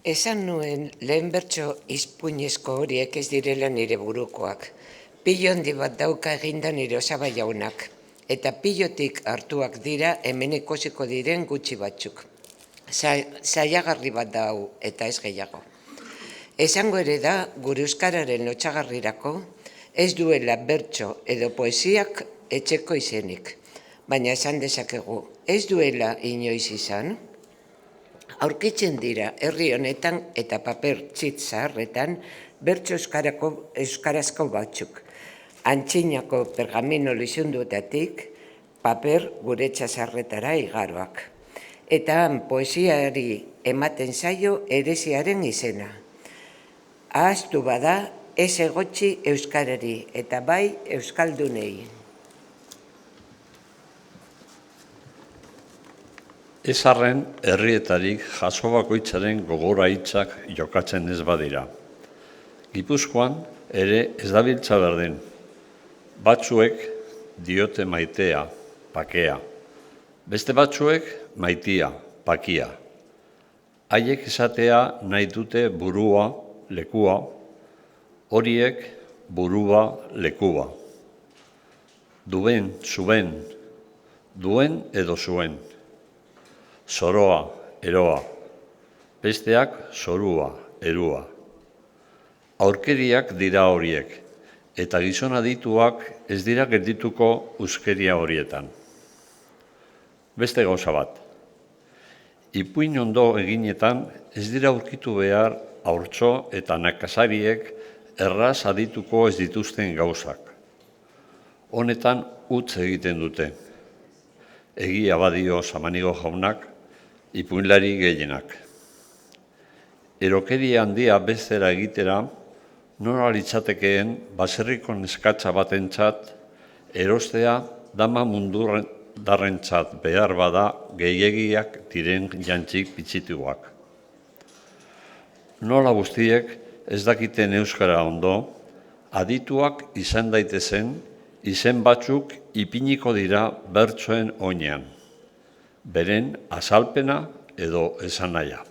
Esan nuen lehen bertso izpuinezko horiek ez direla nire burukoak. Pilo handi bat dauka eginda nire Osaba jaunak, eta pilotik hartuak dira hemen ikusiko diren gutxi batzuk. Zailagarri bat da hau eta ez gehiago. Esango ere da gure euskararen lotsagarrirako ez duela bertso edo poesiak etxeko izenik, baina esan dezakegu ez duela inoiz izan. Aurkitzen dira herri honetan eta paper txit zaharretan bertso euskarazko batzuk. Antzinako pergamino lizunduetatik paper guretza zaharretara igaroak. Eta poesiari ematen zaio eresiaren izena. Ahaztu bada ez egotzi euskarari eta bai euskaldunei. Ez arren herrietarik jaso bakoitzaren gogora hitzak jokatzen ez badira. Gipuzkoan ere ez dabiltza berdin. Batzuek diote maitea, pakea. Beste batzuek maitia, pakia. Haiek esatea nahi dute burua, lekua, horiek burua, lekua. Duen, zuen, duen edo zuen. Zoroa, eroa, besteak zorua, erua. Aurkeriak dira horiek, eta gizon adituak ez dira geldituko euskeria horietan. Beste gauza bat. Ipuin ondo eginetan ez dira aurkitu behar haurtxo eta nekazariek erraz adituko ez dituzten gauzak. Honetan utz egiten dute. Egia badio Samanigo jaunak, ipuinlari gehienak. Erokeria handia bezera egitera, nora litzatekeen baserriko neskatza batentzat erostea dama mundudarrentzat behar bada gehiegiak diren jantzik pitzituak. Nola guztiek ez dakiten euskara ondo, adituak izan daitezen, izen batzuk ipiniko dira bertsoen oinean. Beren azalpena edo esanahia.